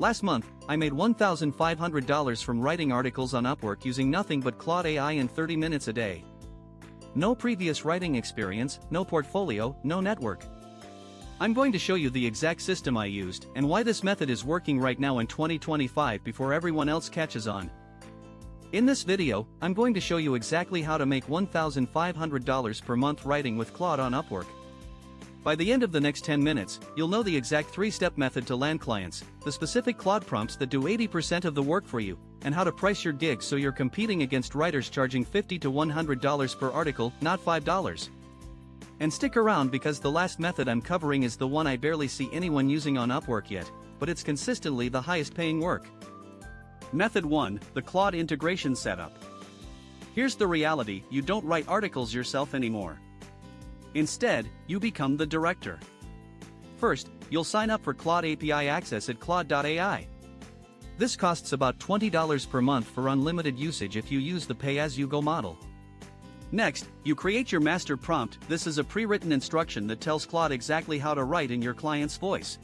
Last month, I made $1,500 from writing articles on Upwork using nothing but Claude AI in 30 minutes a day. No previous writing experience, no portfolio, no network. I'm going to show you the exact system I used and why this method is working right now in 2025 before everyone else catches on. In this video, I'm going to show you exactly how to make $1,500 per month writing with Claude on Upwork. By the end of the next 10 minutes, you'll know the exact 3-step method to land clients, the specific Claude prompts that do 80% of the work for you, and how to price your gigs so you're competing against writers charging $50 to $100 per article, not $5. And stick around because the last method I'm covering is the one I barely see anyone using on Upwork yet, but it's consistently the highest paying work. Method 1, the Claude integration setup. Here's the reality: you don't write articles yourself anymore. Instead, you become the director. First, you'll sign up for Claude API access at Claude AI. This costs about $20 per month for unlimited usage if you use the pay-as-you-go model. Next, you create your master prompt. This is a pre-written instruction that tells Claude exactly how to write in your client's voice.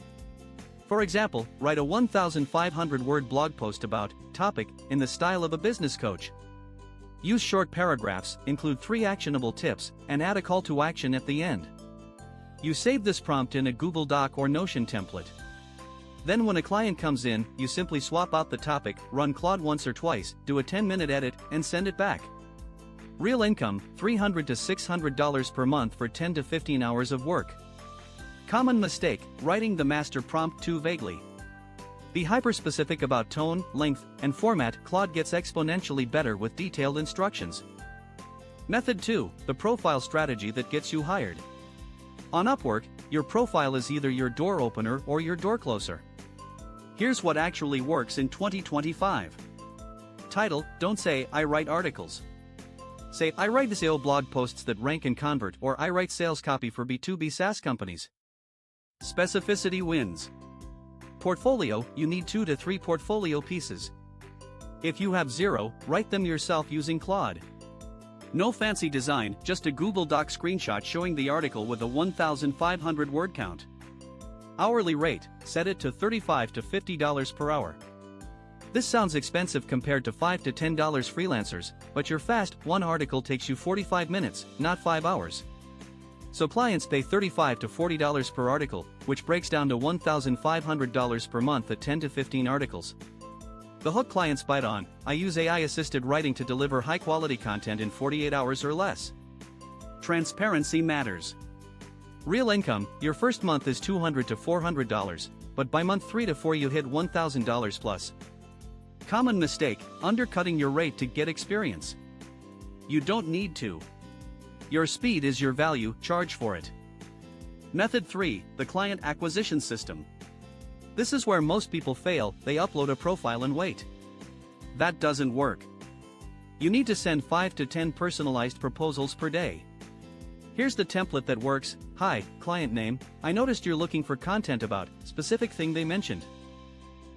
For example, write a 1,500-word blog post about topic in the style of a business coach. Use short paragraphs, include 3 actionable tips, and add a call to action at the end. You save this prompt in a Google Doc or Notion template. Then when a client comes in, you simply swap out the topic, run Claude once or twice, do a 10-minute edit, and send it back. Real income, $300 to $600 per month for 10 to 15 hours of work. Common mistake: writing the master prompt too vaguely. Be hyper-specific about tone, length, and format. Claude gets exponentially better with detailed instructions. Method 2, the profile strategy that gets you hired. On Upwork, your profile is either your door opener or your door closer. Here's what actually works in 2025. Title: don't say, "I write articles." Say, "I write SEO blog posts that rank and convert," or "I write sales copy for B2B SaaS companies." Specificity wins. Portfolio: you need 2 to 3 portfolio pieces. If you have 0, write them yourself using Claude. No fancy design, just a Google Doc screenshot showing the article with a 1,500 word count. Hourly rate: set it to $35 to $50 per hour. This sounds expensive compared to $5 to $10 freelancers, but you're fast. One article takes you 45 minutes, not 5 hours. So clients pay $35 to $40 per article, which breaks down to $1,500 per month at 10 to 15 articles. The hook clients bite on: I use AI-assisted writing to deliver high-quality content in 48 hours or less. Transparency matters. Real income: your first month is $200 to $400, but by month 3 to 4 you hit $1,000 plus. Common mistake: undercutting your rate to get experience. You don't need to. Your speed is your value, charge for it. Method 3, the client acquisition system. This is where most people fail: they upload a profile and wait. That doesn't work. You need to send 5 to 10 personalized proposals per day. Here's the template that works: hi, client name, I noticed you're looking for content about specific thing they mentioned.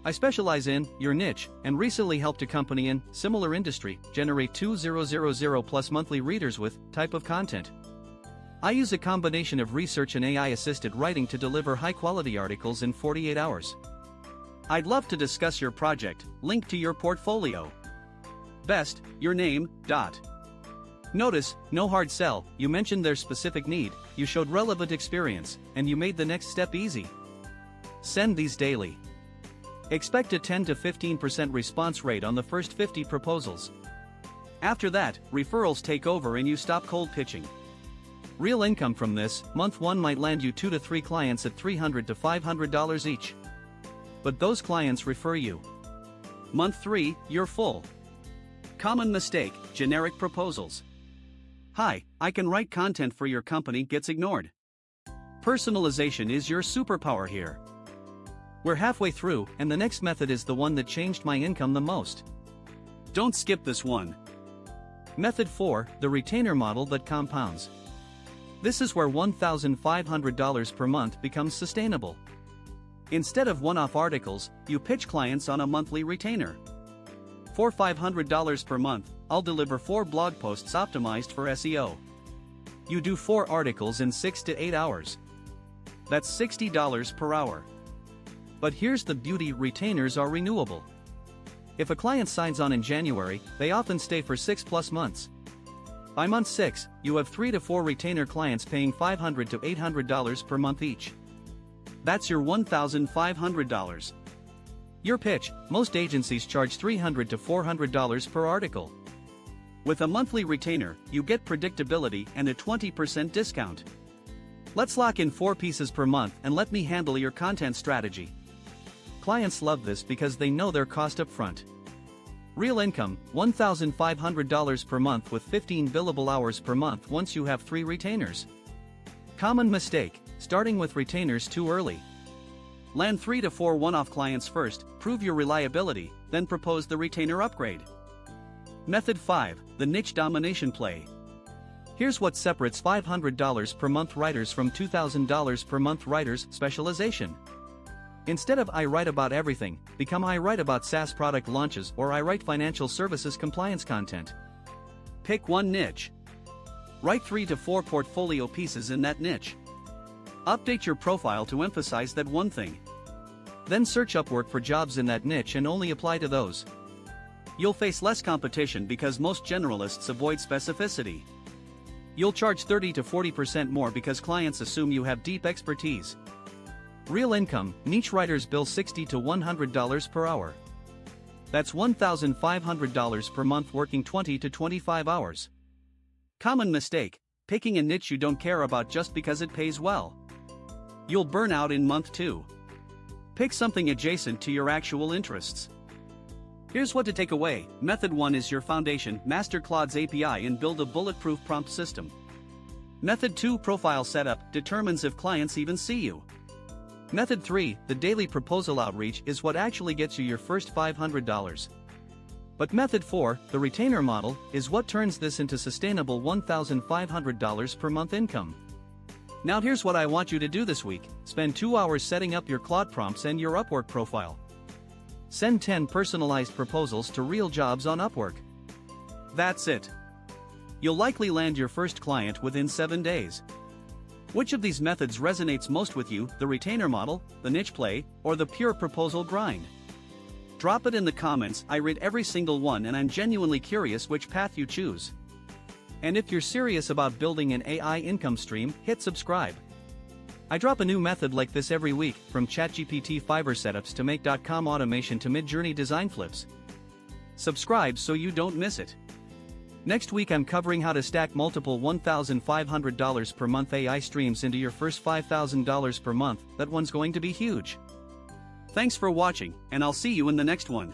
I specialize in your niche and recently helped a company in similar industry generate 2,000 plus monthly readers with type of content. I use a combination of research and AI-assisted writing to deliver high-quality articles in 48 hours. I'd love to discuss your project. Link to your portfolio. Best, your name. Notice, no hard sell: you mentioned their specific need, you showed relevant experience, and you made the next step easy. Send these daily. Expect a 10 to 15% response rate on the first 50 proposals. After that, referrals take over and you stop cold pitching. Real income from this: month 1 might land you 2 to 3 clients at $300 to $500 each. But those clients refer you. Month 3, you're full. Common mistake: generic proposals. Hi, I can write content for your company gets ignored. Personalization is your superpower here. We're halfway through, and the next method is the one that changed my income the most. Don't skip this one. Method 4, the retainer model that compounds. This is where $1,500 per month becomes sustainable. Instead of one-off articles, you pitch clients on a monthly retainer. For $500 per month, I'll deliver 4 blog posts optimized for SEO. You do 4 articles in 6 to 8 hours. That's $60 per hour. But here's the beauty: retainers are renewable. If a client signs on in January, they often stay for 6+ months. By month 6, you have 3 to 4 retainer clients paying $500 to $800 per month each. That's your $1,500. Your pitch: most agencies charge $300 to $400 per article. With a monthly retainer, you get predictability and a 20% discount. Let's lock in 4 pieces per month and let me handle your content strategy. Clients love this because they know their cost up front. Real income: $1,500 per month with 15 billable hours per month once you have 3 retainers. Common mistake: starting with retainers too early. Land 3 to 4 one-off clients first, prove your reliability, then propose the retainer upgrade. Method 5: the niche domination play. Here's what separates $500 per month writers from $2,000 per month writers: specialization. Instead of "I write about everything," become "I write about SaaS product launches" or "I write financial services compliance content." Pick one niche. Write 3 to 4 portfolio pieces in that niche. Update your profile to emphasize that one thing. Then search Upwork for jobs in that niche and only apply to those. You'll face less competition because most generalists avoid specificity. You'll charge 30 to 40% more because clients assume you have deep expertise. Real income: niche writers bill $60 to $100 per hour. That's $1,500 per month working 20 to 25 hours. Common mistake: picking a niche you don't care about just because it pays well. You'll burn out in month 2. Pick something adjacent to your actual interests. Here's what to take away. Method 1 is your foundation: master Claude's API and build a bulletproof prompt system. Method 2: profile setup, determines if clients even see you. Method 3: the daily proposal outreach, is what actually gets you your first $500. But Method 4, the retainer model, is what turns this into sustainable $1,500 per month income. Now here's what I want you to do this week: spend 2 hours setting up your Claude prompts and your Upwork profile. Send 10 personalized proposals to real jobs on Upwork. That's it. You'll likely land your first client within 7 days. Which of these methods resonates most with you: the retainer model, the niche play, or the pure proposal grind? Drop it in the comments. I read every single one and I'm genuinely curious which path you choose. And if you're serious about building an AI income stream, hit subscribe. I drop a new method like this every week, from ChatGPT Fiverr setups to Make.com automation to mid-journey design flips. Subscribe so you don't miss it. Next week I'm covering how to stack multiple $1,500 per month AI streams into your first $5,000 per month. That one's going to be huge. Thanks for watching, and I'll see you in the next one.